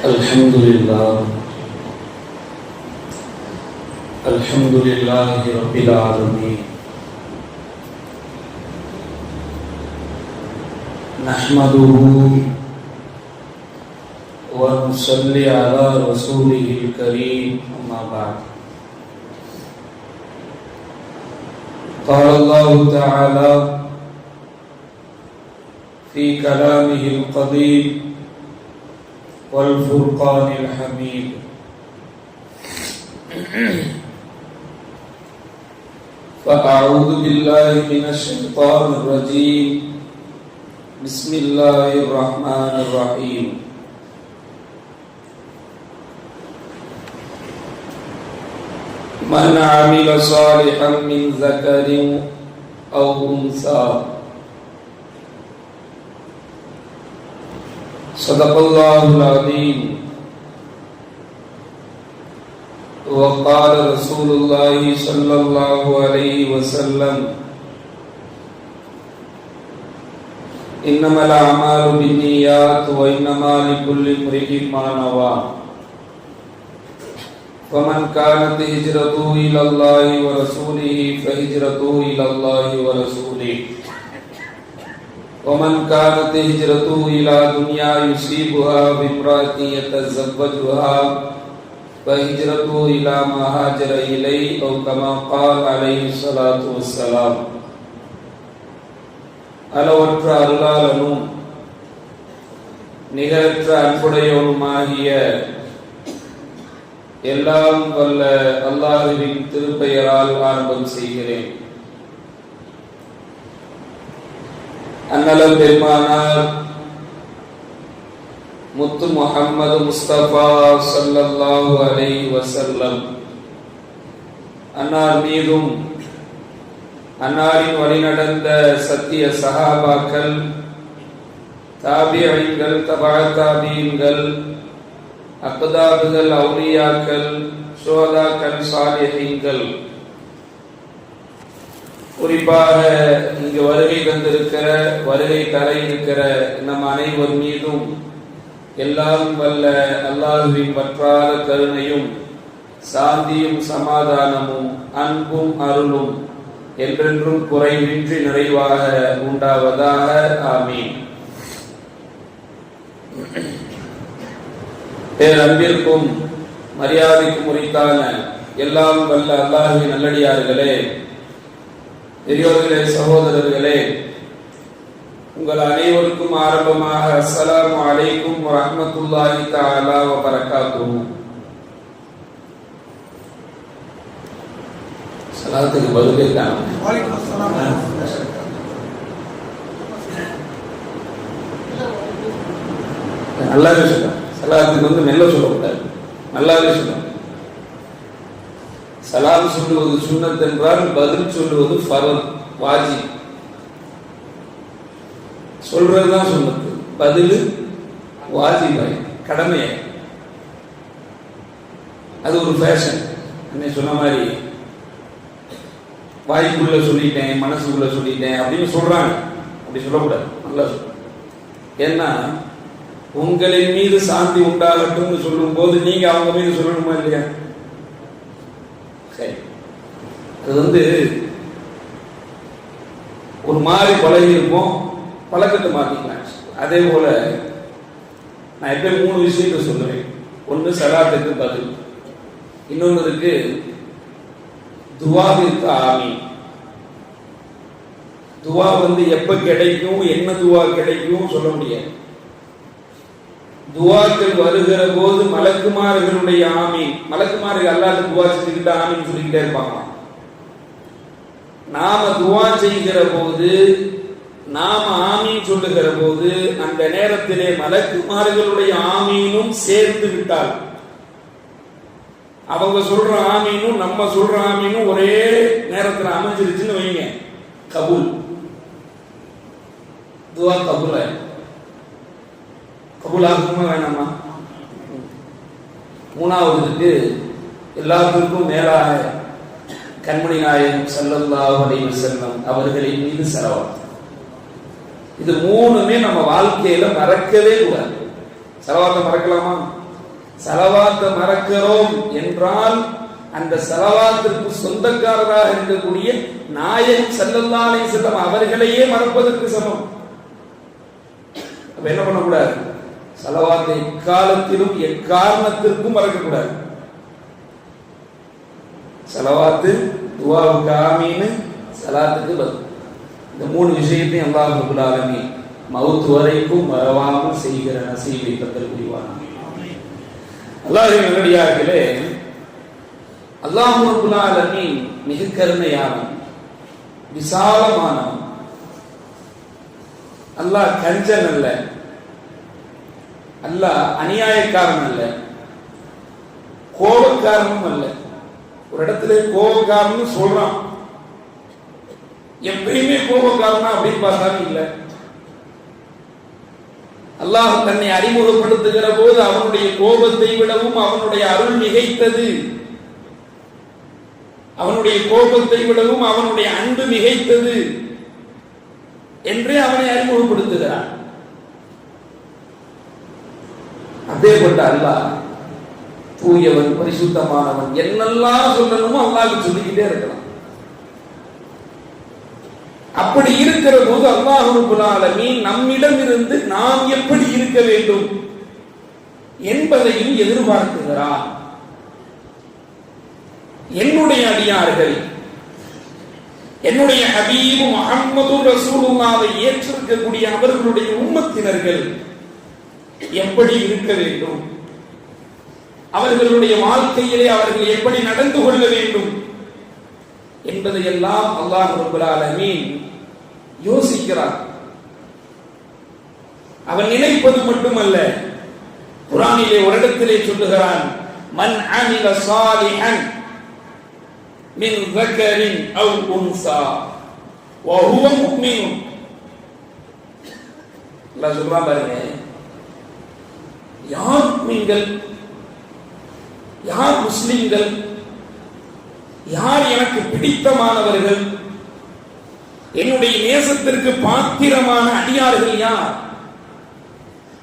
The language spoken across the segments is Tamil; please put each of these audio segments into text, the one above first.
الحمد لله رب العالمين نحمده ونصلي على رسوله الكريم أما بعد قال الله تعالى في كلامه القديم والفرقان الحميد فأعوذ بالله من الشيطان الرجيم بسم الله الرحمن الرحيم من عمل صالحا من ذكر أو أنثى صدق الله العظيم وقال رسول الله صلى الله عليه وسلم إنما الأعمال بالنيات وإنما لكل امرئ ما نوى ومن كانت هجرته إلى الله ورسوله فهجرته إلى الله ورسوله ومن كانت هجرته إلى دنيا يصيبها بامرأة يتزوجها فهجرته إلى ما هاجر إليه أو كما قال عليه الصلاة والسلام. அளவற்ற அருளாளனும் நிகரற்ற அன்புடையவனுமாகிய எல்லாம் வல்ல அல்லாஹ்வின் திருப்பெயரால் ஆரம்பம் செய்கிறேன். அன்னலம் பெருமானார் முத்து முஹம்மது முஸ்தபா ஸல்லல்லாஹு அலைஹி வஸல்லம் அன்னார் மீதும் அன்னாரின் வழிநடந்த சத்திய சஹாபாக்கள், தாபிஈன்கள், தபா தாபிஈன்கள், அக்தாபுகள், அவுலியாக்கள், ஷுஹதாக்கள், சாலிஹீன்கள், குறிப்பாக இங்கு வருகை தந்திருக்கிற, வருகை தர இருக்கிற நம் அனைவர் மீதும் எல்லாம் வல்ல அல்லாஹ்வின் வற்றாத கருணையும் சாந்தியும் சமாதானமும் அன்பும் அருளும் என்றென்றும் குறைவின்றி நிறைவாக உண்டாவதாக. ஆமீன். பேரன்பிற்கும் மரியாதைக்கும் உரித்தான எல்லாம் வல்ல அல்லாஹ்வின் நல்லடியார்களே, பெரியோர்களே, சகோதரர்களே, உங்கள் அனைவருக்கும் ஆரம்பமாக அஸ்ஸலாமு அலைக்கும் வரஹ்மத்துல்லாஹி தஆலா வ பரகாத்துஹு. சலாத்துக்கு பதிலே காணோம். வலைக்கும் அஸ்ஸலாம். நல்லாவே சொல்லுங்க. சலாத்துக்கு மெல்ல சொல்லக்கூடாது, நல்லாவே சொல்லுங்க. சலாம் சொல்லுவது சுன்னத் என்றால் பதில் சொல்லுவது ஃபர்த், வாஜிப். சொல்றதுதான் சுன்னத்து, பதில் வாஜிபாய், கடமை. அது ஒரு ஃபேஷன். என்ன சொன்ன மாதிரி வாய்க்குள்ள சொல்லிட்டேன், மனசுக்குள்ள சொல்லிட்டேன் அப்படின்னு சொல்றாங்க. அப்படி சொல்லக்கூடாது, நல்லா சொல்ல. ஏன்னா உங்களின் மீது சாந்தி உண்டாகட்டும் சொல்லும் போது நீங்க அவங்க மீது சொல்லணுமா இல்லையா? அது ஒரு மாதிரி பழகி இருக்கும், பழக்கத்தை மாத்திக்கலாம். அதே போல நான் எப்பயும் 3 விஷயத்தை சொல்லுவேன். ஒன்று சலாத்துக்கு பதில், இன்னொன்று இருக்கு துவாவிற்கு ஆமீன். துவா எப்ப கிடைக்கும், என்ன துவா கிடைக்கும் சொல்ல முடியாது. துவாக்கள் வருகிற போது மலக்குமார்களுடைய ஆமீன், மலக்குமார்கள் அல்லாஹ் துவா செஞ்சுக்கிட்டு ஆமீன் சொல்லிக்கிட்டே இருப்பாங்க. நாம துவா செய்கிற போது, நாம ஆமீன் சொல்லுகிற போது அந்த நேரத்திலே மலக்குமார்களுடைய ஆமீனும் சேர்ந்து விட்டால், அவங்க சொல்ற ஆமீனும் நம்ம சொல்ற ஆமீனும் ஒரே நேரத்தில் அமைஞ்சிருச்சுன்னு வைங்க, கபூல், துவா கபூல். கபூல் ஆகுமா வேணாமா? மூணாவதுக்கு எல்லாத்துக்கும் மேலாக கண்மணி நாயகம் ஸல்லல்லாஹு அலைஹி வஸல்லம் அவர்களின் மீது ஸலவாத். இது மூணுமே நம்ம வாழ்க்கையில மறக்கவே கூடாது. ஸலவாத்தை மறக்கலாமா? ஸலவாத்தை மறக்கிறோம் என்றால் அந்த ஸலவாத்திற்கு சொந்தக்காரராக இருக்கக்கூடிய நாயகம் ஸல்லல்லாஹு அலைஹி வஸல்லம் அவர்களையே மறப்பதற்கு சமம். அப்ப என்ன பண்ணக்கூடாது? ஸலவாத்தை எக்காலத்திலும் எக்காரணத்திற்கும் மறக்கக்கூடாது. ஸலவாத்து, துஆவுக்கு ஆமீன், ஸலாத்துக்கு பதில். இந்த மூணு விஷயத்தையும் அல்லாஹ் ரப்பல் ஆலமீன் மவுத் வரைக்கும் மறவாமல் செய்கிற நசீபை தந்தல் புரிவானாக. அல்லாஹ்வின் நல்லடியார்களே, அல்லாஹ் ரப்பல் ஆலமீன் மிக கருணையானவன், விசாலமானவன். அல்லாஹ் கஞ்சன் அல்ல, அல்லாஹ் அநியாயக்காரன் அல்ல, கோபக்காரனும் அல்ல. ஒரு இடத்துல கோபக்காரன் சொல்றான், எப்பயுமே கோபக்காரனா அப்படின்னு பார்த்தாலும் இல்லை. அல்லாஹ் தன்னை அறிமுகப்படுத்துகிற போது அவனுடைய கோபத்தை விடவும் அவனுடைய அருள் மிகைத்தது, அவனுடைய கோபத்தை விடவும் அவனுடைய அன்பு மிகைத்தது என்றே அவனை அறிமுகப்படுத்துகிறான். அப்பேற்பட்ட அல்லாஹ் தூயவன், பரிசுத்தமானவன், என்னெல்லாம் சொல்லணுமோ அல்லாஹ்வுக்கு சொல்லிக்கிட்டே இருக்கலாம். அப்படி இருக்கிற போது அல்லாஹ் ரப்பல் ஆலமீன் நம்மிடம் இருந்து நாம் எப்படி இருக்க வேண்டும் என்பதையும் எதிர்பார்க்கிறார். என்னுடைய அடியார்கள், என்னுடைய ஹபீபு முஹம்மது ரசூலுல்லாஹ்வை ஏற்றிருக்கக்கூடிய அவர்களுடைய உம்மத்தினர்கள் எப்படி இருக்க வேண்டும், அவர்களுடைய வாழ்க்கையிலே அவர்கள் எப்படி நடந்து கொள்ள வேண்டும் என்பதையெல்லாம் அல்லாஹ் ரப்பல் ஆலமீன் யோசிக்கிறார். அவன் நினைப்பது மட்டுமல்ல, குர்ஆனிலே ஒரு இடத்திலே சொல்லுகிறான், மன் அமில சாலிஹன் மின் ذكرٍ أو أنثى وهو مؤمن. அல்லாஹ் சொல்றான் பாருங்க, யார் முஸ்லிம்கள், யார் முஸ்லிம்கள், யார் எனக்கு பிடித்தமானவர்கள், என்னுடைய நேசத்திற்கு பாத்திரமான அடியார்கள் யார்?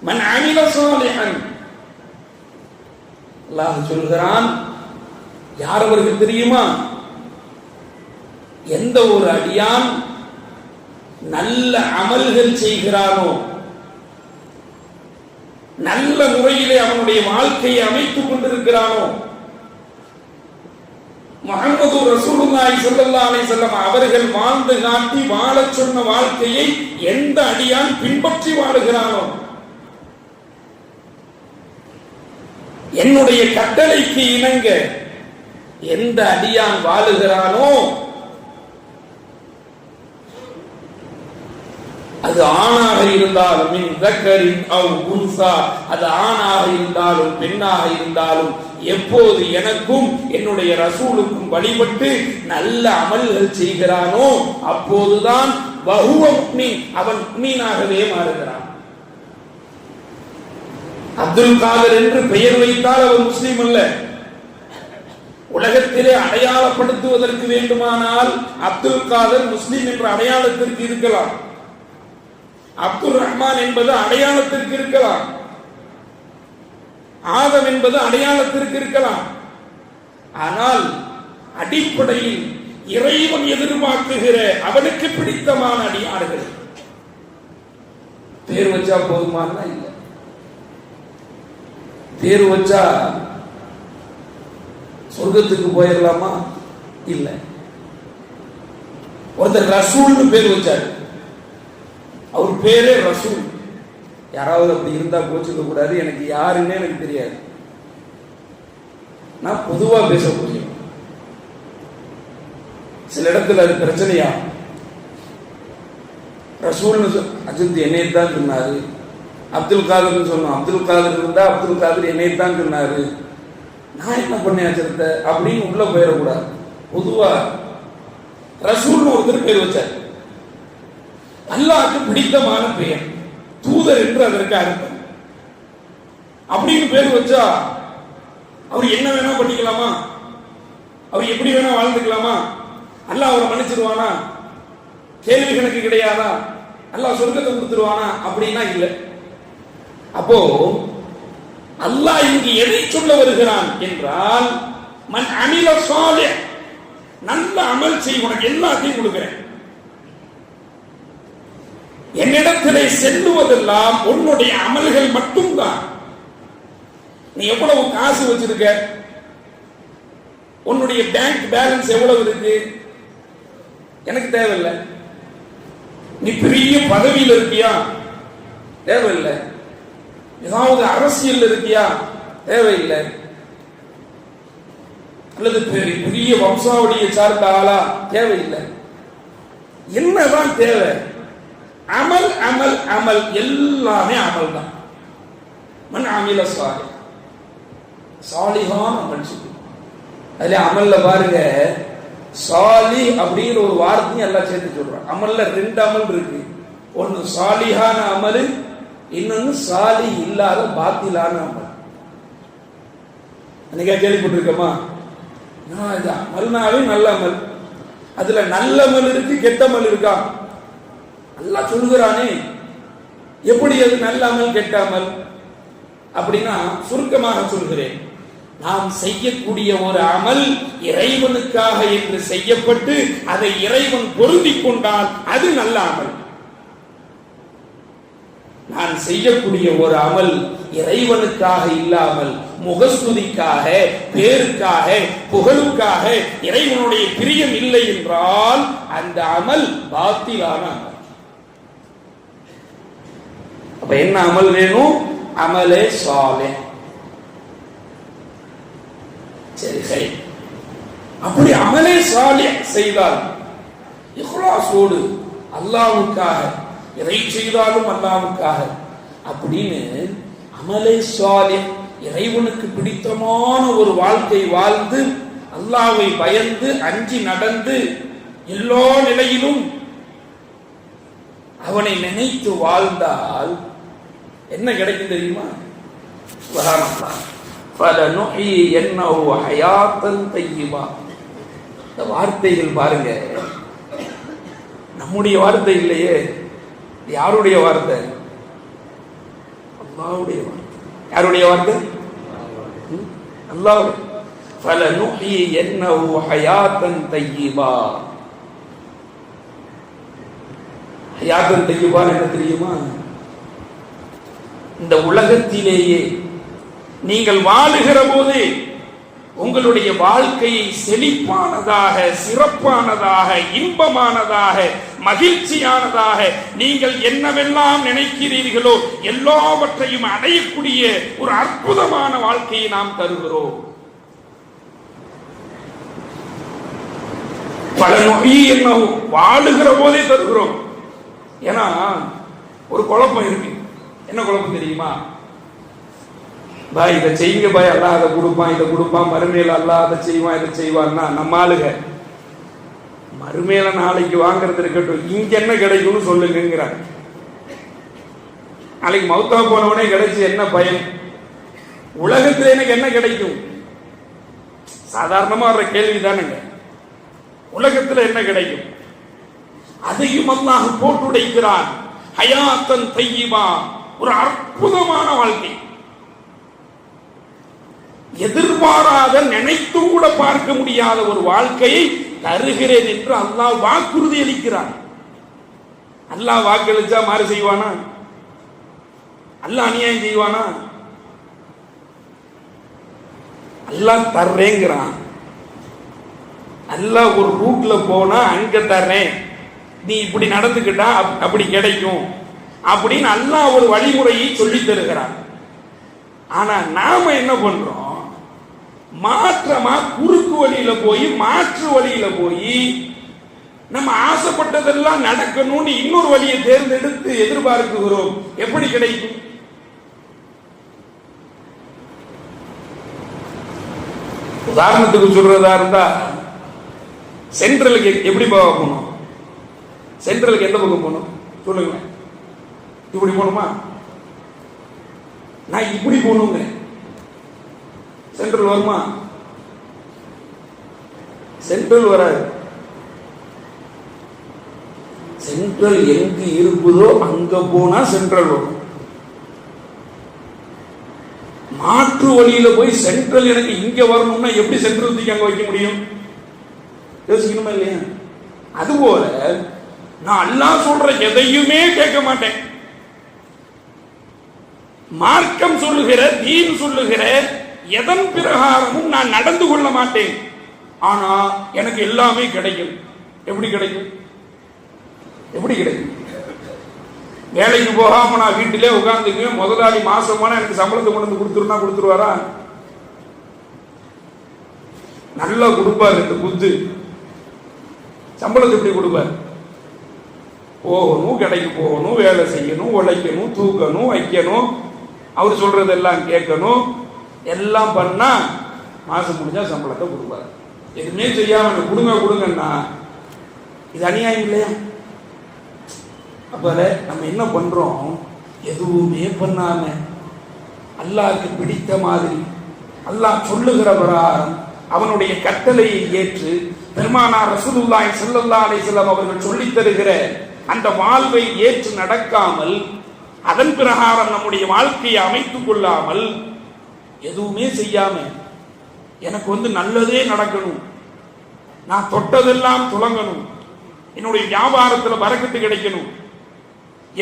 மன் அமில சாலிஹன். அல்லாஹ் சொல்கிறான், யார் அவர்கள் தெரியுமா? எந்த ஒரு அடியான் நல்ல அமல்கள் செய்கிறானோ, நல்ல முறையிலே அவனுடைய வாழ்க்கையை அமைத்துக் கொண்டிருக்கிறானோ, முஹம்மது ரசூலுல்லாஹி ஸல்லல்லாஹு அலைஹி வஸல்லம் அவர்கள் வாழ்ந்து காட்டி வாழச் சொன்ன வாழ்க்கையை எந்த அடியான் பின்பற்றி வாழுகிறானோ, என்னுடைய கட்டளைக்கு இணங்க எந்த அடியான் வாழுகிறானோ, அது ஆணாக இருந்தாலும் மின் ذكرٍ أو أنثى, அது ஆணாக இருந்தாலும் பெண்ணாக இருந்தாலும் எப்போது எனக்கும் என்னுடைய ரசூலுக்கும் வழிபட்டு நல்ல அமல்கள் செய்கிறானோ அப்போதுதான் வஹுவ முஃமின், அவன் முஃமினாகவே மாறுகிறான். அப்துல் காதர் என்று பெயர் வைத்தால் அவர் முஸ்லிம் அல்ல. உலகத்திலே அடையாளப்படுத்துவதற்கு வேண்டுமானால் அப்துல் காதர் முஸ்லிம் என்ற அடையாளத்திற்கு இருக்கலாம், அப்துல் ரஹ்மான் என்பது அடையாளத்திற்கு இருக்கலாம், ஆதம் என்பது அடையாளத்திற்கு இருக்கலாம். ஆனால் அடிப்படையில் இறைவன் எதிர்பார்க்குகிற அவனுக்கு பிடித்தமான அடியார்கள். பேர் வச்சா போதுமானா இல்லை, பேர் வச்சா சொர்க்கத்துக்கு போயிடலாமா? இல்லை. ஒருத்தர் ரசூல்னு பேர் வச்சார், அவர் பேரே ரசூல். யாராவது அப்படி இருந்தா கோச்சுக்க கூடாது, எனக்கு யாருன்னே எனக்கு தெரியாது, நான் பொதுவா பேச முடியும். சில இடத்துல அது பிரச்சனையா, ரசூல்னு அஜித் என்னையத்தான் சொன்னாரு, அப்துல் காதர்னு சொன்னோம், அப்துல் காதர் இருந்தா அப்துல் காதர் என்னையத்தான் சொன்னாரு, நான் என்ன பண்ணேன் அஜித்த அப்படின்னு உள்ள போயிடக்கூடாது. பொதுவா ரசூல்னு ஒருத்தர் பேர் வச்சார், அல்லாஹ்வுக்கு பிடித்தமான பெயர், தூதர் என்று அதற்கு அர்த்தம். அப்படின்னு பேர் வச்சா அவர் என்ன வேணா பண்ணிக்கலாமா? அவர் எப்படி வேணா வாழ்ந்துக்கலாமா? அல்லாஹ் அவரை மன்னிச்சிருவானா? கேள்வி கணக்கு கிடையாதா? அல்லாஹ் சொர்க்கத்தை கொடுத்துருவானா? அப்படின்னா இல்லை. அப்போ அல்லாஹ் இங்கு எதை சொல்ல வருகிறான் என்றால், மன் அமில சாலிஹ், நல்ல அமல் செய், உனக்கு எல்லாத்தையும் கொடுக்கிறேன். என்னிடத்திலே செல்லுவதெல்லாம் உன்னுடைய அமல்கள் மட்டும்தான். நீ எவ்வளவு காசு வச்சிருக்க, உன்னுடைய பேங்க் பேலன்ஸ் எவ்வளவு இருக்கு, எனக்கு தேவையில்லை. நீ பெரிய பதவியில் இருக்கியா, தேவையில்லை. ஏதாவது அரசியல் இருக்கியா, தேவையில்லை. அல்லது பெரிய வம்சாவளியை சார்ந்த ஆளா, தேவையில்லை. என்னதான் தேவை? அமல் அமல் அமல், எல்லாமே அமல் தான். மன் அமில சாலிஹ், சாலிஹான அமல் சொல்லு. அதுல அமல்ல பாருங்க, சாலி அப்படிங்கிற ஒரு வார்த்தையும் எல்லாம் சேர்த்து சொல்றான். அமல்ல 2 அமல் இருக்கு. ஒன்னு சாலிஹான அமல், இன்னொன்னு சாலி இல்லாத பாத்திலான அமல். அன்னைக்கா கேள்விப்பட்டிருக்கோமா? அமல்னாவே நல்ல அமல். அதுல நல்ல அமல் இருக்கு, கெட்ட அமல் இருக்கா? அல்லாஹ் சொல்லுகிறானே, எப்படி அது நல்ல அமல் கெட்ட அமல் அப்படின்னா, சுருக்கமாக சொல்கிறேன். நாம் செய்யக்கூடிய ஒரு அமல் இறைவனுக்காக என்று செய்யப்பட்டு அதை இறைவன் பொருந்திக் கொண்டால் அது நல்ல அமல். நான் செய்யக்கூடிய ஒரு அமல் இறைவனுக்காக இல்லாமல் முகஸ்துதிக்காக, பேருக்காக, புகழுக்காக, இறைவனுடைய பிரியம் இல்லை என்றால் அந்த அமல் பாத்திலான அமல். அப்ப என்ன அமல் வேணும்? அமலே சாலிஹ். சரி, அப்படி அமலே சாலிஹ் செய்தால் இஹ்லாஸோடு அல்லாஹ்வுக்காக, எதை செய்தாலும் அல்லாஹ்வுக்காக அப்படின்னு அமலே சாலிஹ், இறைவனுக்கு பிடித்தமான ஒரு வாழ்க்கை வாழ்ந்து அல்லாஹ்வை பயந்து அஞ்சி நடந்து எல்லா நிலையிலும் அவனை நினைத்து வாழ்ந்தால் என்ன கிடைக்கும் தெரியுமா? சுப்ஹானல்லாஹ், ஃபலனுஹ்யியன்னஹு ஹயாத்தன் தய்யிபா. இந்த வார்த்தைகள் பாருங்க, நம்முடைய வார்த்தை இல்லையே. யாருடைய வார்த்தை? அல்லாஹ்வுடைய வார்த்தை. யாருடைய வார்த்தை? அல்லாஹ். ஃபலனுஹ்யியன்னஹு ஹயாத்தன் தய்யிபா. ஹயாத்தன் தய்யிபா என்ன தெரியுமா? இந்த உலகத்திலேயே நீங்கள் வாழுகிற போது உங்களுடைய வாழ்க்கையை செழிப்பானதாக, சிறப்பானதாக, இன்பமானதாக, மகிழ்ச்சியானதாக நீங்கள் என்னவெல்லாம் நினைக்கிறீர்களோ எல்லாவற்றையும் அடையக்கூடிய ஒரு அற்புதமான வாழ்க்கையை நாம் தருகிறோம். பல நோய் என்ன வாழுகிற போதே தருகிறோம். ஏன்னா ஒரு குழப்பம் இருக்கு. என்ன குழப்பம் தெரியுமா? பாய் இதை செய்யுங்க பாய், அல்லாஹ் அதை கொடுப்பான், இதை கொடுப்பான், மறுமையில அல்லாஹ் அதை செய்வான், இதை செய்வான்னா நம்ம ஆளுக மறுமையில நாளைக்கு வாங்குறது இருக்கட்டும், இங்க என்ன கிடைக்கும்னு சொல்லுங்கிறாங்க. நாளைக்கு மௌத்தா போனவனே கிடைச்சு என்ன பயன்? உலகத்துல எனக்கு என்ன கிடைக்கும்? சாதாரணமா வர்ற கேள்வி தானுங்க. உலகத்துல என்ன கிடைக்கும்? அதையும் அல்லாஹ் போட்டுடைக்கிறான். ஹயாத்தன் தய்யிபா, ஒரு அற்புதமான வாழ்க்கை, எதிர்பாராத, நினைத்து கூட பார்க்க முடியாத ஒரு வாழ்க்கையை தருகிறேன் என்று அல்லாஹ் வாக்குறுதி அளிக்கிறான். அல்லாஹ் வாக்களிச்சா மாறு செய்வானா? அல்லாஹ் அநியாயம் செய்வானா? அல்லாஹ் தர்றேங்கிறான். அல்லாஹ் ஒரு ரூட்ல போனா அங்க தர்றேன், நீ இப்படி நடந்துக்கிட்டா அப்படி கிடைக்கும் அப்படின்னு அல்லாஹ் ஒரு வழிமுறையை சொல்லி தருகிறான். ஆனா நாம என்ன பண்றோம்? மாற்றமா குறுக்கு வழியில போய், மாற்று வழியில போய் நம்ம ஆசைப்பட்டதெல்லாம் நடக்கணும்னு இன்னொரு வழியை தேர்ந்தெடுத்து எதிர்பார்க்கிறோம். எப்படி கிடைக்கும்? உதாரணத்துக்கு சொல்றதா இருந்தா, சென்ட்ரலுக்கு எப்படி போகணும்? சென்ட்ரலுக்கு எந்த பக்கம் போகணும் சொல்லுங்க. இப்படி போகணுமா? நான் இப்படி போகணுங்க. சென்ட்ரல் வருமா? சென்ட்ரல் வராது. சென்ட்ரல் எங்க இருக்குதோ அங்க போனா சென்ட்ரல் வரும். மாற்று வழியில போய் சென்ட்ரல் எனக்கு இங்க வரணும்னா எப்படி சென்ட்ரல் தூக்கி அங்க வைக்க முடியும்? யோசிக்கணுமா இல்லையா? அதுபோல நான் அல்லாஹ் சொல்ற எதையுமே கேட்க மாட்டேன். மார்க்கம் சொல்லுகிற, தீன் சொல்லுகிற எதன் பிரகாரமும் நான் நடந்து கொள்ள மாட்டேன். ஆனா எனக்கு எல்லாமே கிடைக்கும். எப்படி கிடைக்கும்? எப்படி கிடைக்கும்? வேலைக்கு போகாம நான் வீட்டிலே உட்கார்ந்துக்குவேன், முதலாளி மாசமான எனக்கு சம்பளத்தை கொண்டு வந்து கொடுத்துருனா கொடுத்துருவாரா? நல்லா கொடுப்பாரு. இந்த குத்து சம்பளத்தை எப்படி கொடுப்பார்? போகணும், கடைக்கு போகணும், வேலை செய்யணும், உழைக்கணும், தூக்கணும், வைக்கணும், அவர் சொல்றதெல்லாம் கேட்கணும், எல்லாம் பண்ணா மாசம் முடிஞ்சா சம்பளத்தை கொடுப்பாரு. எதுவுமே செய்யாம கொடுங்க கொடுங்கன்னா இது அநியாயம் இல்லையா? அப்ப நம்ம என்ன பண்றோம்? எதுவுமே பண்ணாம அல்லாஹ்க்கு பிடித்த மாதிரி அல்லாஹ் சொல்லுகிற பிரகாரம் அவனுடைய கட்டளையை ஏற்று பெருமானார் ரசூலுல்லாஹி ஸல்லல்லாஹு அலைஹி வஸல்லம் அவர்கள் சொல்லித் தருகிற அந்த வாழ்வை ஏற்று நடக்காமல், அதன் பிரகாரம் நம்முடைய வாழ்க்கையை அமைத்துக் கொள்ளாமல், எதுவுமே செய்யாம எனக்கு நல்லதே நடக்கணும், நான் தொட்டதெல்லாம் துலங்கணும், என்னுடைய வியாபாரத்தில் பரக்கத்து கிடைக்கணும்,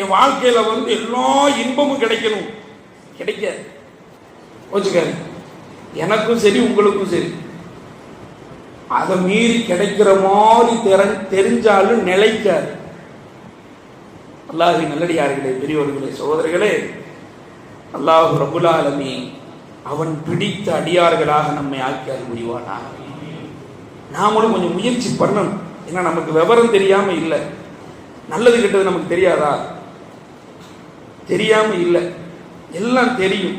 என் வாழ்க்கையில எல்லா இன்பமும் கிடைக்கணும், கிடைக்க வச்சுக்காரு. எனக்கும் சரி உங்களுக்கும் சரி, அதை மீறி கிடைக்கிற மாதிரி தெரிஞ்சாலும் நிலைக்காது. அல்லாஹ்வின் நல்லடியார்களே, பெரியவர்களே, சகோதரர்களே, அல்லாஹ் ரப்புல் ஆலமீன் அவன் பிடித்த அடியார்களாக நம்மை ஆக்கி அருள் புரிவானாக. நாமளும் கொஞ்சம் முயற்சி பண்ணணும். ஏன்னா நமக்கு விவரம் தெரியாம இல்லை, நல்லது கெட்டது நமக்கு தெரியாதா? தெரியாம இல்லை, எல்லாம் தெரியும்.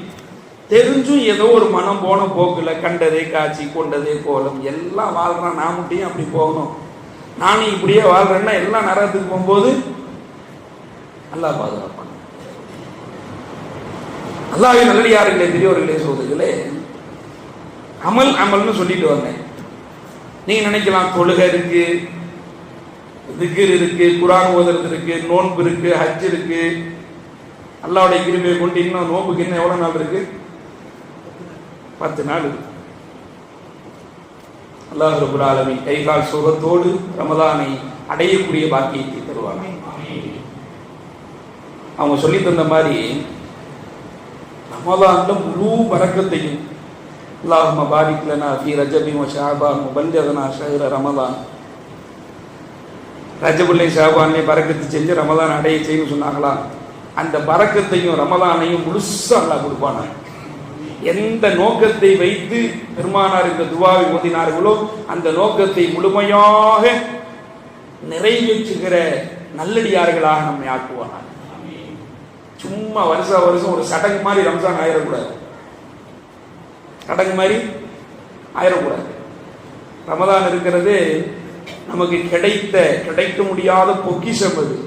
தெரிஞ்சும் ஏதோ ஒரு மனம் போன போக்கில் கண்டதே காட்சி கொண்டதே கோலம் எல்லாம் வாழ்றான். நான் மட்டும் அப்படி போகணும், நானும் இப்படியே வாழ்றேன்னா எல்லாம் நரகத்துக்கு போகும்போது அல்லாஹ் பாதுகாப்பான். அல்லாஹ்வின் நல்லடியார்களே, பெரியோர்களே, சகோதரர்களே, அமல் அமல்னு சொல்லிட்டு வந்தேன். நீங்க நினைக்கலாம் தொழுகை இருக்கு, திக்ர் இருக்கு, குர்ஆன் ஓதுறது இருக்கு, நோன்பு இருக்கு, ஹஜ் இருக்கு. அல்லாஹ்வுடைய கிருபையை கொண்டு இன்னும் நோன்புக்கு இன்னும் எவ்வளவு நாள் இருக்கு? 10 நாள் இருக்கு. அல்லாஹ் ரப்பல் ஆலமீன் கைகால் சுகத்தோடு ரமலானை அடையக்கூடிய பாக்கியத்தை தருவாங்க. அவங்க சொல்லி தந்த மாதிரி ரமலான்ல முழு பரக்கத்தையும் அல்லாஹும்ம பாரிக் லனா ஃபீ ரஜபி வ ஷஅபான் முபல்லகனா ஷஹ்ர ரமலான், ரஜபுல்லை ஷஅபான்லே பரக்கத்து செஞ்சு ரமலான் அடைய செய்யணும்னு சொன்னாங்களா? அந்த பரக்கத்தையும் ரமலானையும் முழுசா அல்லாஹ் கொடுப்பானா. எந்த நோக்கத்தை வைத்து பெருமானார் இந்த துவாவை ஓதினார்களோ அந்த நோக்கத்தை முழுமையாக நிறைவேற்றுகிற நல்லடியார்களாக நம்மை ஆக்குவானார். சும்மா வருஷம் ஒரு சடங்கு மாதிரி ரம்ஜான் ஆயிடக்கூடாது, சடங்கு மாதிரி ஆயிடக்கூடாது. ரமதான் இருக்கிறது நமக்கு கிடைக்க முடியாத பொக்கிஷம். அது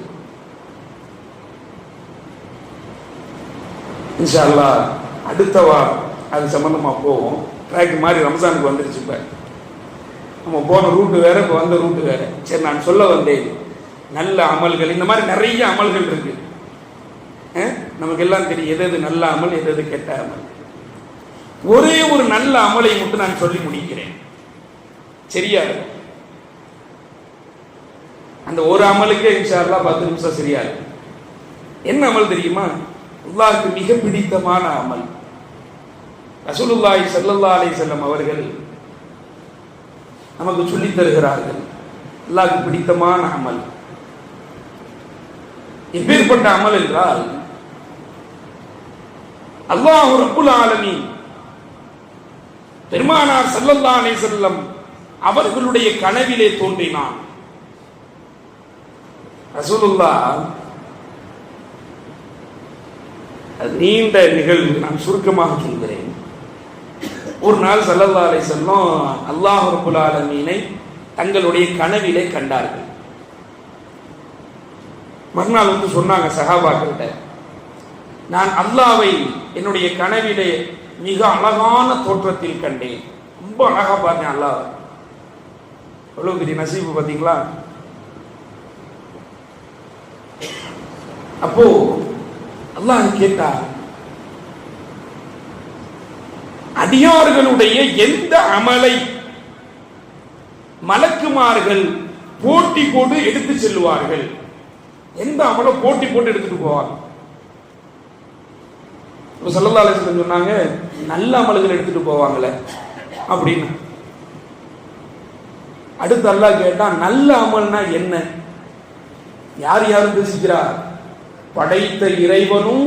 இன்ஷா அல்லாஹ் அடுத்த வாரம் அது சம்பந்தமா போவோம். ட்ராக் மாதிரி ரம்ஜானுக்கு வந்துருச்சு. இப்ப நம்ம போன ரூட்டு வேற, இப்ப வந்த ரூட்டு வேற. சரி, நான் சொல்ல வந்தேன் நல்ல அமல்கள். இந்த மாதிரி நிறைய அமல்கள் இருக்கு. நமக்கு எல்லாம் தெரியும் எது நல்ல அமல், எது கெட்ட அமல். ஒரே ஒரு நல்ல அமலை மட்டும் நான் சொல்லி முடிக்கிறேன், சரியா? அந்த ஒரு அமலுக்கே இன்ஷா அல்லாஹ் 10 நிமிஷம் சரியா இருக்கும். என்ன அமல் தெரியுமா? அல்லாஹ்வுக்கு மிக பிடித்தமான அமல். ரசூலுல்லாஹி ஸல்லல்லாஹு அலைஹி வஸல்லம் அவர்கள் நமக்கு சொல்லித் தருகிறார்கள். அல்லாஹ்வுக்கு பிடித்தமான அமல் எப்பேற்பட்ட அமல் என்றால், அல்லாஹ் ரப்புல் ஆலமீன் பெருமானார் ஸல்லல்லாஹு அலைஹி வஸல்லம் அவர்களுடைய கனவிலே தோன்றினான். ரசூலுல்லாஹ், நீண்ட நிகழ்வு, நான் சுருக்கமாக சொல்கிறேன். ஒரு நாள் ஸல்லல்லாஹு அலைஹி வஸல்லம் அல்லாஹ் ரப்புல் ஆலமீனை தங்களுடைய கனவிலே கண்டார்கள். மறுநாள் சொன்னாங்க சஹாபாக்கிட்ட, நான் அல்லாஹ்வை என்னுடைய கனவிலே மிக அழகான தோற்றத்தில் கண்டேன். ரொம்ப அழகா பார்த்தேன் அல்லாஹ். எவ்வளவு பெரிய நசீபு பார்த்தீங்களா? அப்போ அல்லாஹ் கேட்டார், அடியார்களுடைய எந்த அமலை மலக்குமார்கள் போட்டி போட்டு எடுத்து செல்வார்கள், எந்த அமலை போட்டி போட்டு எடுத்துட்டு போவாங்க. ஸல்லல்லாஹு அலைஹி வஸல்லம் சொன்னாங்க, நல்ல அமல்கள் எடுத்துட்டு போவாங்களே அப்படின்னு. அடுத்து அல்லாஹ் கேட்டான், நல்ல அமல்னா என்ன? யார் யாரும் பேசிக்கிறார்? படைத்த இறைவனும்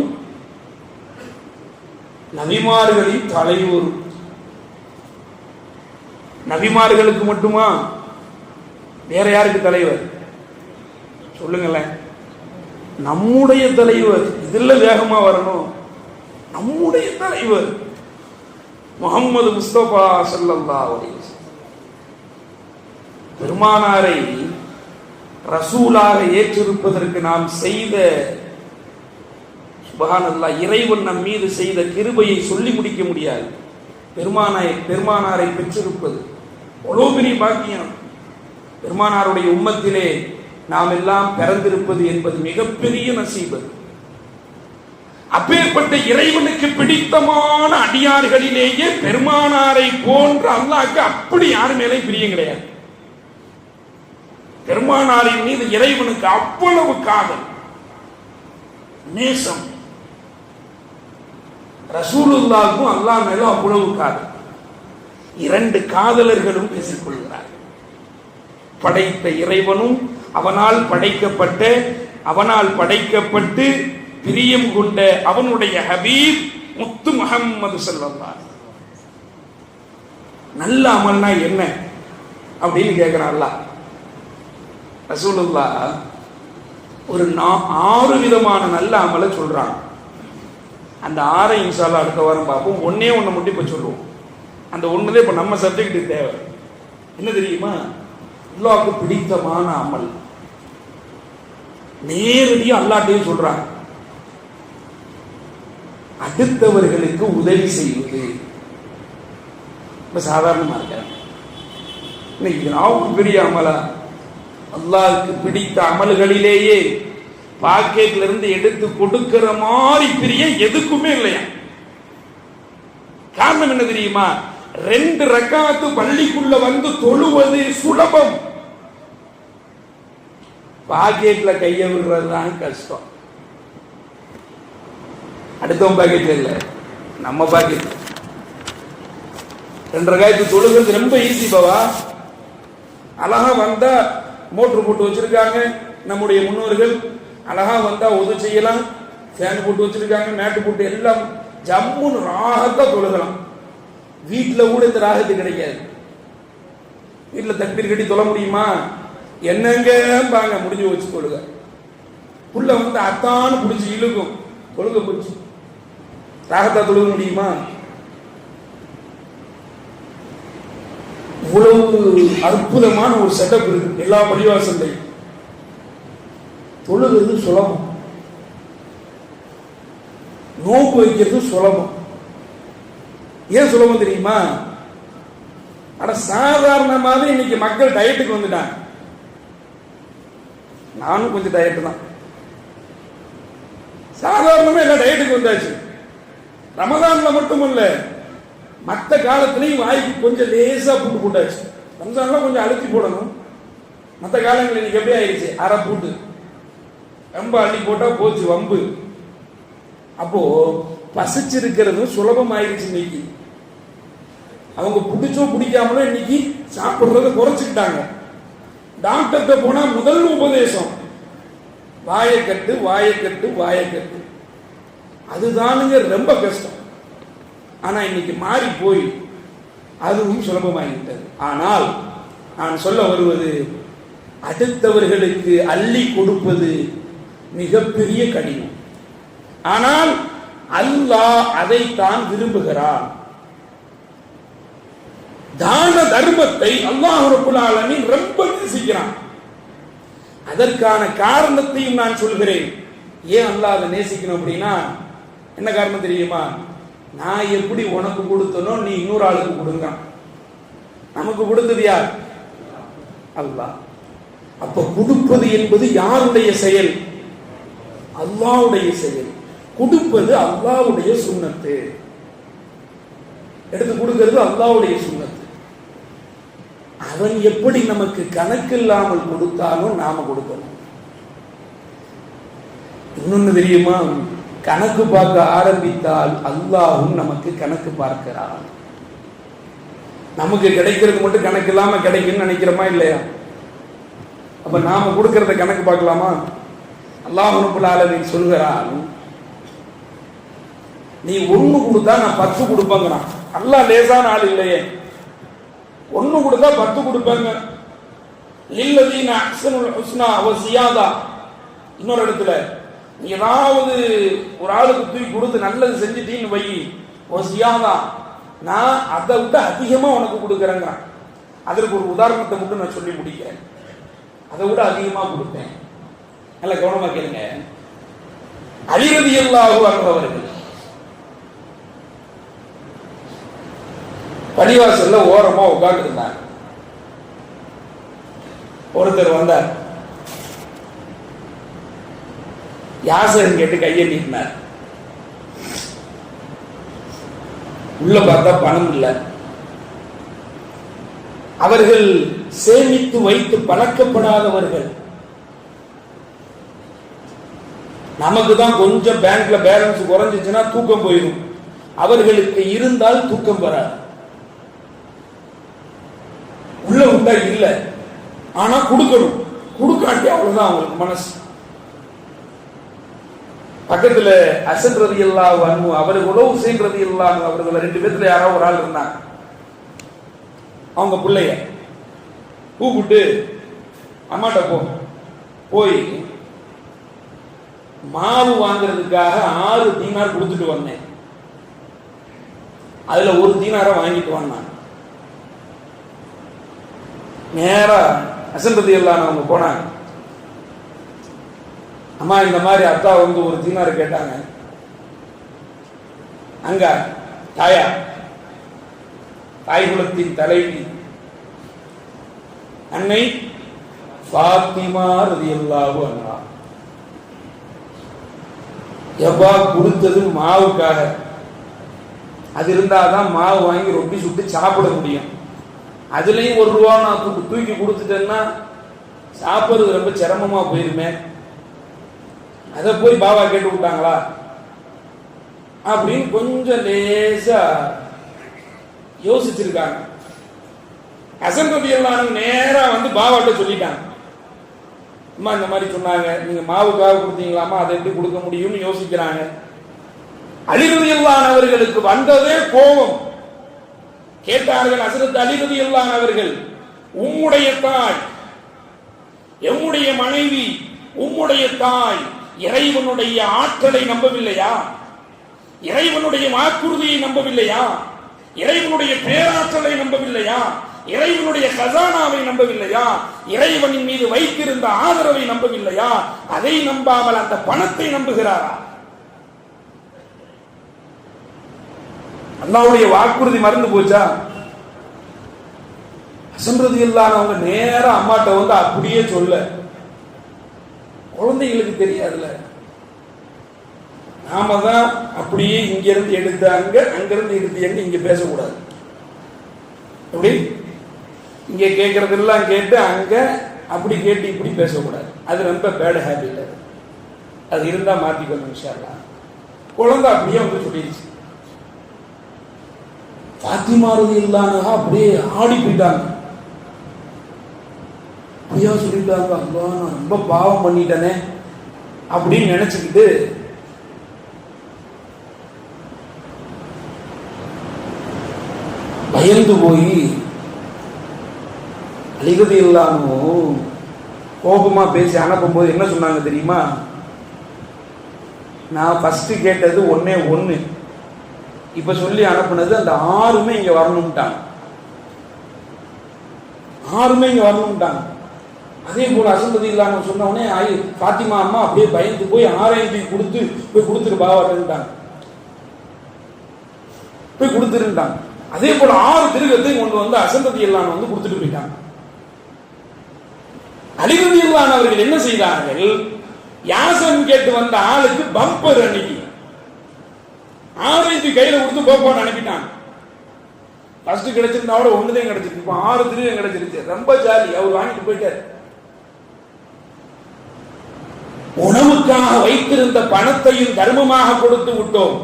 நபிமார்களின் தலைவரும். நபிமார்களுக்கு மட்டுமா? வேற யாருக்கு தலைவர் சொல்லுங்களேன்? நம்முடைய தலைவர். இதுல வேகமா வரணும். நம்முடைய தலைவர் முஹம்மது முஸ்தபா ஸல்லல்லாஹு அலைஹி வஸல்லம் பெருமானாரை ரசூலாக ஏற்றிருப்பதற்கு நாம் செய்த, சுப்ஹானல்லாஹ், இறைவன் நம் மீது செய்த கிருபையை சொல்லி முடிக்க முடியாது. பெருமானாரை பெற்றிருப்பது அவ்வளோ பெரிய பாக்கியம். பெருமானாருடைய உம்மத்திலே நாம் எல்லாம் பிறந்திருப்பது என்பது மிகப்பெரிய நசீபு. அப்பேற்பட்ட இறைவனுக்கு பிடித்தமான அடியார்களிலேயே பெருமானாரை போன்ற அல்லாஹ்க்கு அப்படி யாரு மேலே பிரியம் கிடையாது. பெருமானாரின் மீது இறைவனுக்கு அவ்வளவு காதல், நேசம். ரசூலுல்லாஹ்வுக்கும் அல்லாஹ் மேல அவ்வளவு காதல். இரண்டு காதலர்களும் பேசிக்கொள்கிறார். படைத்த இறைவனும் அவனால் படைக்கப்பட்டு பிரியம் கொண்ட அவனுடைய ஹபீப் முத்து முஹம்மது ஸல்லல்லாஹு அலைஹி வஸல்லம். நல்ல அமல்னா என்ன அப்படின்னு கேட்கிறான் அல்லாஹ். ரசூலுல்லாஹ் ஒரு 6 விதமான நல்ல அமலை சொல்றாங்க. அந்த 6 இன்ஷா அல்லாஹ் அடுத்த வாரம் பார்ப்போம். ஒன்னே ஒன்று மட்டும் இப்ப சொல்லுவோம். அந்த ஒண்ணுதான் இப்ப நம்ம சப்ஜெக்ட் தேவை. என்ன தெரியுமா? அல்லாஹ்வுக்கு பிடித்தமான அமல். நேரடியா அல்லாஹ்ட்டையும் சொல்றாங்க, அடுத்தவர்களுக்கு உதவி செய்வது. சாதாரணமா இருக்கிறாங்க. இன்னைக்கு பெரிய அமலா? அல்லாஹ்வுக்கு பிடித்த அமல்களிலேயே பாக்கெட்ல இருந்து எடுத்து கொடுக்கிற மாதிரி பெரிய எதுக்குமே இல்லையா? காரணம் என்ன தெரியுமா? 2 ரக்காத்து பள்ளிக்குள்ள வந்து தொழுவது சுலபம், பாக்கெட்ல கைய விடுறதுதான் கஷ்டம். அடுத்தவன் பாக்கெட்ல இல்ல, நம்ம பாக்கெட். 2 ரக்காத்து தொழுகிறது ரொம்ப ஈஸி பாவா. அழகா வந்தா மோட்டர் போட்டு வச்சிருக்காங்க நம்முடைய முன்னோர்கள். அழகா வந்தா உதவி செய்யலாம், ஃபேன் போட்டு வச்சிருக்காங்க, மேட்டு போட்டு எல்லாம் ஜம்முன்னு ராகத்தா தொழுகலாம். வீட்டில் கூட இந்த ராகத்து கிடைக்காது. வீட்டில் தக்பீர் கட்டி தொழ முடியுமா? என்னங்க பாங்க, முடிஞ்சு வச்சு தொழுக. புள்ள வந்து அத்தான்னு பிடிச்சி இழுக்கும், தொழுக பிடிச்சி ராகத்தா தொழுக முடியுமா? இவ்வளவு அற்புதமான ஒரு செட்டப் இருக்கு எல்லா பள்ளிவாசல்லையும். தொழுகிறது சுலபம், நோக்கு வைக்கிறது சுலபம். ஏன் சுலபம் தெரியுமா? ஆனா சாதாரணமாக இன்னைக்கு மக்கள் டயட்டுக்கு வந்துட்டாங்க. நானும் கொஞ்சம் டயட்டு தான். சாதாரணமா எல்லாம் டயட்டுக்கு வந்தாச்சு. ரமதான்ல மட்டுமல்ல, மற்ற காலத்திலையும் வாய்க்கு கொஞ்சம் லேசா பூட்டு போட்டாச்சு. ரம்ஜான்ல கொஞ்சம் அழுத்தி போடணும். மற்ற காலங்கள் இன்னைக்கு எப்படி ஆயிடுச்சு? அரை பூட்டு ரொம்ப அள்ளி போட்டா போச்சு வம்பு. அப்போ பசிச்சிருக்கிறது சுலபம் ஆயிடுச்சு. இன்னைக்கு அவங்க பிடிச்சோ பிடிக்காமலோ இன்னைக்கு சாப்பிடுறத குறைச்சிக்கிட்டாங்க. டாக்டர்கிட்ட போனா முதல் உபதேசம் வாயக்கட்டு வாயக்கட்டு வாயக்கட்டு. அதுதானுங்க ரொம்ப கஷ்டம். ஆனா இன்னைக்கு மாறி போய் அதுவும் சுலபமாகிவிட்டது. ஆனால் நான் சொல்ல வருவது, அடுத்தவர்களுக்கு அள்ளி கொடுப்பது மிகப்பெரிய கடினம். ஆனால் அல்லாஹ் அதைத்தான் விரும்புகிறான். தான தர்மத்தை அல்லாஹ் ரப்பல் ஆலமீன் ரொம்ப நேசிக்கிறான். அதற்கான காரணத்தையும் நான் சொல்கிறேன். ஏன் அல்லாஹ் அதை நேசிக்கணும் அப்படின்னா என்ன காரணம் தெரியுமா? நான் எப்படி உனக்கு கொடுத்தனோ நீ இன்னொரு ஆளுக்கு கொடுங்க. நமக்கு கொடுத்தது யார்? அல்லாஹ். அப்ப கொடுப்பது என்பது யாருடைய செயல்? அல்லாஹ்வுடைய செயல். கொடுப்பது அல்லாஹ்வுடைய சுன்னத்து. எடுத்து கொடுக்கிறது அல்லாஹ்வுடைய சுன்னத். அவன் எப்படி நமக்கு கணக்கு இல்லாமல் கொடுத்தாலும் நாம கொடுக்கணும். இன்னொன்னு தெரியுமா, கணக்கு பார்க்க ஆரம்பித்தால் அல்லாஹ்வும் நமக்கு கணக்கு பார்க்கிறான். நமக்கு கிடைக்கிறது மட்டும் கணக்கு இல்லாம கிடைக்குன்னு நினைக்கிறோமா இல்லையா? அப்ப நாம கொடுக்கறத கணக்கு பார்க்கலாமா? அல்லாஹ் ரப்பல் ஆலமீன் சொல்கிறான், நீ 1 கொடுத்தா நான் 10 கொடுப்பேங்கிறான். அல்லாஹ் லேசான ஆள் இல்லையே. 1 கொடுத்தா 10 கொடுப்பேங்க. லில்லதீன அஹ்ஸனுல் ஹுஸ்னா வ ஸியாதா. இன்னொரு இடத்துல நீ ஏதாவது ஒரு ஆளுக்கு தூக்கி கொடுத்து நல்லது செஞ்சுட்டீன்னு வை, வ ஸியாதா, நான் அதை விட அதிகமா உனக்கு கொடுக்குறேங்கிறான். அதற்கு ஒரு உதாரணத்தை மட்டும் நான் சொல்லி முடிக்கிறேன். அதை விட அதிகமா கொடுப்பேன். நல்ல கவனமா கேளுங்க. அலி ரலியல்லாஹு அன்ஹு அவர்கள் பள்ளிவாசல்ல ஓரமா உட்கார்ந்து இருந்தாங்க. ஒருத்தர் வந்தார், யாசகம் கேட்டு கையை நீட்டினார். உள்ள பார்த்தா பணம் இல்லை. அவர்கள் சேமித்து வைத்து பழக்கப்படாதவர்கள். நமக்கு தான் கொஞ்சம் பேங்க்ல பேலன்ஸ் குறைஞ்சிச்சுன்னா தூக்கம் போயிடும். அவர்களுக்கு இருந்தால் தூக்கம் வராது. உள்ள உண்டா இல்ல, ஆனா கொடுக்கணும். கொடுக்காட்டி அவ்வளவுதான் அவங்களுக்கு மனசு. பக்கத்துல ஹசன் ரலியல்லாஹு அன்ஹு அவர்களோ ஹுசைன் ரலியல்லாஹு அன்ஹு அவர்கள் 2 பேர்ல யாராவது ஒரு ஆள் இருந்தாங்க. அவங்க பிள்ளைய கூப்பிட்டு, அம்மாட்ட போய் மாவு வாங்குறதுக்காக 6 தீனார் கொடுத்துட்டு வந்தேன், அதுல 1 தீனாரை வாங்கிட்டு வந்தாங்க. நேரா ஹசன் ரலியல்லாஹு அன்ஹு அவங்க போனாங்க. அம்மா, இந்த மாதிரி அத்தா வந்து 1 தீனார் கேட்டாங்க. அங்க தாய் குலத்தின் தலைவி அன்னை ஃபாத்திமா ரலியல்லாஹு அன்ஹா எப்பா கொடுத்தது மாவுக்காக. அது இருந்தாதான் மாவு வாங்கி ரொட்டி சுட்டு சாப்பிட முடியும். அதுலயும் 1 ரூபா நான் தூக்கி கொடுத்துட்டேன்னா சாப்பிடுறது ரொம்ப சிரமமா போயிருமே. அதை போய் பாபா கேட்டு விட்டாங்களா அப்படின்னு கொஞ்சம் லேசா யோசிச்சிருக்காங்க. ஹசன் ரலியல்லாஹு அன்ஹு நேரா வந்து பாபாட்ட சொல்லிட்டாங்க, அம்மா இந்த மாதிரி சொன்னாங்க, நீங்க மாவுக்காக கொடுத்தீங்களாமா, அதை எப்படி கொடுக்க முடியும்னு யோசிக்கிறாங்க. அலி ரலியல்லாஹு அன்ஹு அவர்களுக்கு வந்ததே கோபம். கேட்டார்கள், ஹஸரத் அலி ரலியல்லாஹு அன்ஹு அவர்கள், உம்முடைய தாய், எம்முடைய மனைவி, உம்முடைய தாய் இறைவனுடைய ஆற்றலை நம்பவில்லையா? இறைவனுடைய வாக்குறுதியை நம்பவில்லையா? இறைவனுடைய பேராற்றலை நம்பவில்லையா? இறைவனுடைய கஜானாவை நம்பவில்லையா? இறைவனின் மீது வைத்திருந்த ஆதரவை நம்பவில்லையா? அதை நம்பாமல் அந்த பணத்தை நம்புகிறாரா? அல்லாஹ்வுடைய வாக்குறுதி மறந்து போச்சா? ஹஸன் ரலியல்லாஹு அன்ஹு அவங்க நேரா அம்மாட்ட வந்து அப்படியே சொல்ல, குழந்தைகளுக்கு தெரியாதுல. நாம தான் அப்படியே இங்க இருந்து எடுத்து அங்க, அங்கிருந்து எடுத்து எங்க, இங்க பேசக்கூடாது. எப்படி இங்க கேட்கறது எல்லாம் கேட்டு அங்க அப்படி கேட்டு இப்படி பேசக்கூடாது. அது ரொம்ப பேட் ஹேபிட். அது இருந்தா மாத்திக்கணும் இன்ஷா அல்லாஹ். குழந்தை அப்படியே வந்து சொல்லிடுச்சு. ஃபாத்திமா ரலியல்லாஹு அன்ஹா அப்படியே ஆடி போயிட்டாங்க. அப்படியா சொல்லிட்டாங்க, அல்லாஹ் நான் ரொம்ப பாவம் பண்ணிட்டேனே அப்படின்னு நினைச்சுக்கிட்டு பயந்து போய் அலி ரலியல்லாஹு அன்ஹு கோபமா பேசி அனுப்பும் போது என்ன சொன்னாங்க தெரியுமா? நான் ஃபர்ஸ்ட் கேட்டது 1 இப்ப சொல்லி அனுப்புனது அந்த 6மே இங்க வரணும்ட்டாங்க. 6மே இங்க வரணும்ட்டாங்க. அதே போல ஹஸன் ரலியல்லாஹு அன்ஹு சொன்ன உடனே ஃபாத்திமா அம்மா அப்படியே பயந்து போய் 6ஐயும் கொடுத்து போய் கொடுத்துட்டு பாவாட்டாங்க, போய் கொடுத்துருந்தாங்க. அதே போல 6 திருகத்தையும் கொண்டு வந்து ஹஸன் ரலியல்லாஹு அன்ஹு வந்து கொடுத்துட்டு போயிட்டாங்க. அலி ரலியல்லாஹு அன்ஹு அவர்கள் என்ன செய்தார்கள்? யாசன் கேட்டு வந்த ஆளுக்கு பம்பர் அன்னைக்கு 6ஐயும் கையில கொடுத்து போப்பான்னு அனுப்பிட்டாங்க. ஃபர்ஸ்ட் கிடைச்சிருந்தா கூட ஒண்ணுதான் கிடைச்சிருக்கு, இப்போ 6 திருகம் கிடைச்சிருச்சு. ரொம்ப ஜாலி. அவர் வாங்கிட்டு போயிட்டார். உணவுக்காக வைத்திருந்த பணத்தையும் தர்மமாக கொடுத்து விட்டோம்.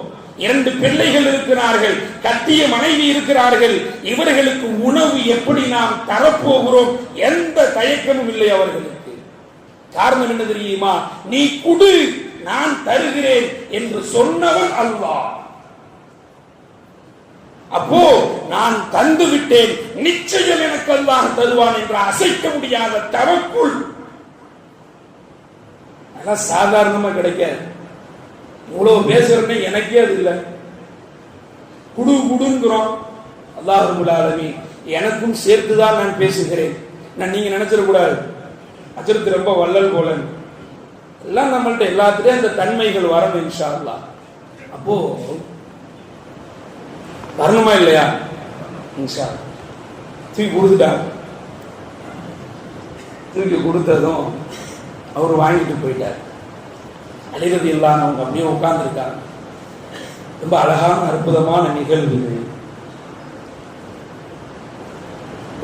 2 பிள்ளைகள் இருக்கிறார்கள், கட்டிய மனைவி இருக்கிறார்கள். இவர்களுக்கு உணவு எப்படி நாம் தரப்போகிறோம்? எந்த தயக்கமும் இல்லை அவர்களுக்கு. காரணம் என்ன தெரியுமா? நீ குடு, நான் தருகிறேன் என்று சொன்னவன் அல்லாஹ். அப்போ நான் தந்து விட்டேன், நிச்சயம் எனக்கு அல்லாஹ் தருவான் என்ற அசைக்க முடியாத தவக்குள். அதெல்லாம் சாதாரணமா கிடைக்காது. இவ்வளவு பேசுறேன்னு எனக்கே அது இல்லை. குடு குடுங்கிறோம். அல்லாஹ் ரப்பல் ஆலமீன் எனக்கும் சேர்த்துதான் நான் பேசுகிறேன். நான் நீங்க நினைச்சிடக்கூடாது அஜரத்து ரொம்ப வள்ளல் போல. எல்லாம் நம்மள்ட்ட எல்லாத்துலயும் அந்த தன்மைகள் வரணும் இன்ஷா அல்லாஹ். அப்போ வரணுமா இல்லையா? இன்ஷா தூக்கி கொடுத்துட்டாங்க. தூக்கி கொடுத்ததும் அவர் வாங்கிட்டு போயிட்டார். அலிரதி இல்லாம அவங்க அப்படியே உட்கார்ந்துருக்காங்க. ரொம்ப அழகான அற்புதமான நிகழ்வுகள்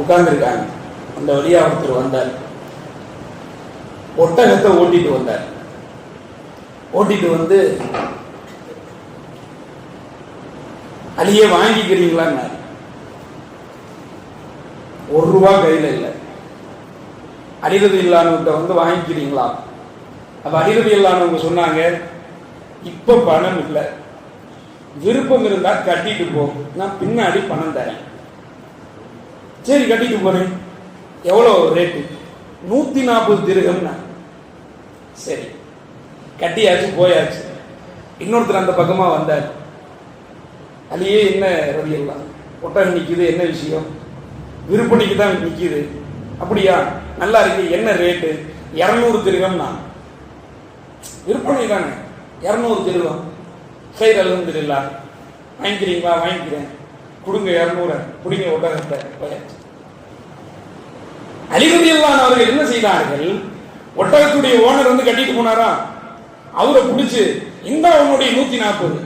உட்கார்ந்துருக்காங்க. அந்த வழியா ஒருத்தர் வந்தார். ஒட்டகத்தை ஓட்டிட்டு வந்தார். ஓட்டிட்டு வந்து அலியே வாங்கிக்கிறீங்களான்னு. ₹1 கையில இல்லை. அலிரதி இல்லாதவங்க வந்து வாங்கிக்கிறீங்களா? அப்ப அலிரதி இல்லாதவங்க சொன்னாங்க, இப்ப பணம் இல்லை, விருப்பம் இருந்தா கட்டிட்டு போ, நான் பின்னாடி பணம் தரேன். சரி கட்டிட்டு போறேன். எவ்வளவு ரேட்டு? 140 திர்ஹம்னா. சரி கட்டியாச்சு, போயாச்சு. இன்னொருத்தர் அந்த பக்கமா வந்தார். அலியே என்ன ரலியல்லாஹ், ஒட்டகம் நிக்குது, என்ன விஷயம்? விற்பனைக்கு தான் நிக்குது. அப்படியா, நல்லா இருக்கு, என்ன ரேட்டு? 200 திர்ஹம்னா. விற்பனை தானே, 200 திர்ஹம். சரி அல்ஹம்துலில்லாஹ், வாங்கிக்கிறீங்களா? வாங்கிக்கிறேன், கொடுங்க 200, குடிங்க ஒட்டகத்தை. அலி ரலியல்லாஹு அவர்கள் என்ன செய்தார்கள்? ஒட்டகத்துடைய ஓனர் வந்து கட்டிட்டு போனாரா, அவரை பிடிச்சு இந்த உன்னுடைய 140,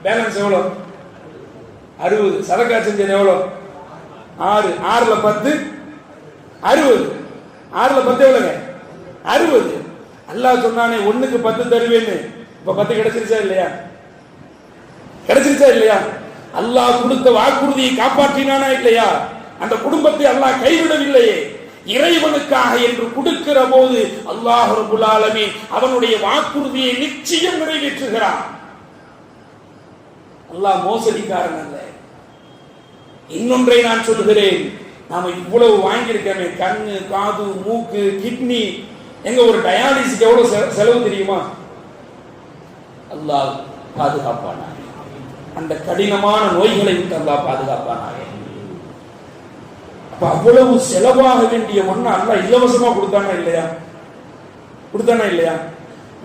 பேலன்ஸ் எவ்வளோ? 60. சதக்கா செஞ்சது எவ்வளோ? 6. 6ல 10 60. 6ல 10 எவ்வளவுங்க? 60. அல்லாஹ் சொன்னானே 1க்கு 10 தருவேன்னு. இப்ப 10 கிடைச்சிருச்சா இல்லையா? கிடைச்சிருச்சா இல்லையா? அல்லாஹ் கொடுத்த வாக்குறுதியை காப்பாற்றினானா இல்லையா? அந்த குடும்பத்தை அல்லாஹ் கைவிடவில்லையே. இறைவனுக்காக என்று கொடுக்கிற போது அல்லாஹ் ரப்பல் ஆலமீன் அவனுடைய வாக்குறுதியை நிச்சயம் நிறைவேற்றுகிறான். அல்லாஹ் மோசடிக்காரன் அல்ல. இன்னொன்றை நான் சொல்லுகிறேன், நாம இவ்வளவு வாங்கியிருக்கோமே, கண்ணு, காது, மூக்கு, கிட்னி, எங்க ஒரு டயாலிசிஸ்க்கு எவ்வளவு செலவு தெரியுமா? அல்லாஹ் பாதுகாப்பானாக. அந்த கடினமான நோய்களை விட்டு அல்லாஹ் பாதுகாப்பானாக. அப்ப அவ்வளவு செலவாக வேண்டிய ஒண்ணு அல்லாஹ் இலவசமா கொடுத்தானா இல்லையா? கொடுத்தானா இல்லையா?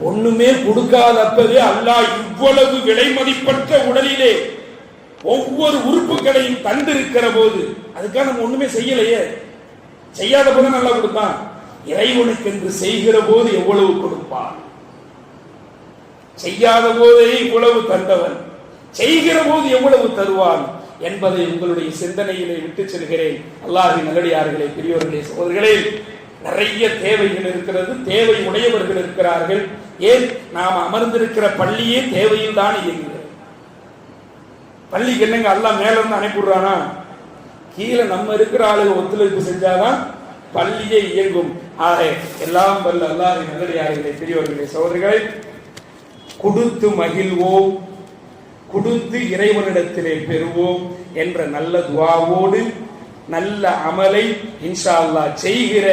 ஒண்ணுமே கொடுக்காதப்பவே அல்லாஹ் இவ்வளவு விலை மதிப்பற்ற உடலிலே ஒவ்வொரு உறுப்புகளையும் தந்திருக்கிற போது அதுக்காக நம்ம ஒண்ணுமே செய்யலையே. செய்யாத போது நல்லா கொடுத்தான். இறைவனுக்கு என்று செய்கிற போது எவ்வளவு கொடுப்பான். செய்யாத போதே இவ்வளவு தந்தவன், செய்கிற போது எவ்வளவு தருவான் என்பதை உங்களுடைய சிந்தனையிலே விட்டு செல்கிறேன். அல்லாஹ்வின் நல்லடியார்களே, பெரியோர்களே, சகோதரர்களே, நிறைய தேவைகள் இருக்கிறது. தேவை உடையவர்கள் இருக்கிறார்கள். ஏன், நாம் அமர்ந்திருக்கிற பள்ளியே தேவையில் தான் இயங்குகிறது. பள்ளிக்கு என்னங்க அல்லாஹ் மேல இருந்து அனுப்பிடுறானா? கீழே நம்ம இருக்கிற ஆளுங்க ஒத்துழைப்பு செஞ்சாதான் பள்ளியே இயங்கும். ஆக எல்லாம் வல்ல அல்லாஹ்வின் நல்லடியார்களே, பெரியோர்களே, சகோதரர்களே, கொடுத்து மகிழ்வோம், கொடுத்து இறைவனிடத்திலே பெறுவோம் என்ற நல்ல துஆவோடு நல்ல அமலை இன்ஷா அல்லாஹ் செய்கிற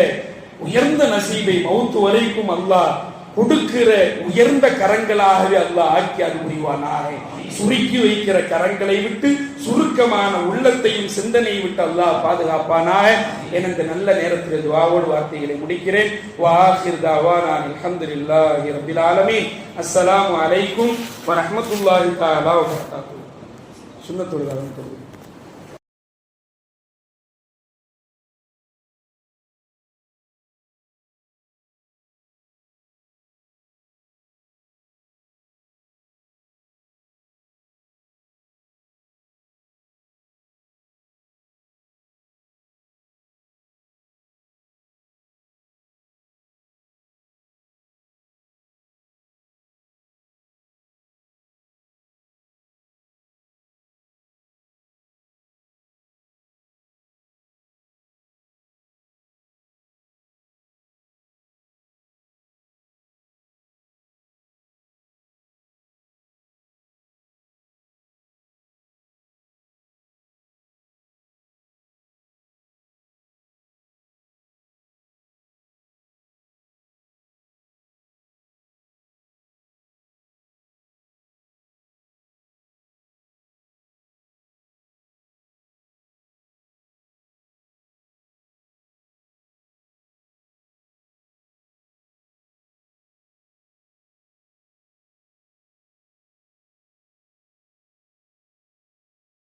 உயர்ந்த நசீபை மௌத்து வரைக்கும் அல்லாஹ் கொடுக்கிற உயர்ந்த கரங்களாகவே அல்லாஹ் ஆக்கி அது புரிவானாக. சுருக்கி வைக்கிற கரங்களை விட்டு சுருக்கமான உள்ளத்தையும் சிந்தனையை விட்டு அல்லாஹ் பாதுகாப்பானாக. என இந்த நல்ல நேரத்தில் துஆவோடு வார்த்தைகளை முடிக்கிறேன். வஆகிர் தஅவானா அல்ஹம்துலில்லாஹி ரப்பில் ஆலமீன். அஸ்ஸலாமு அலைக்கும் வ ரஹ்மத்துல்லாஹி தஆலா வ பரகாத்துஹு. சுன்னத்துல்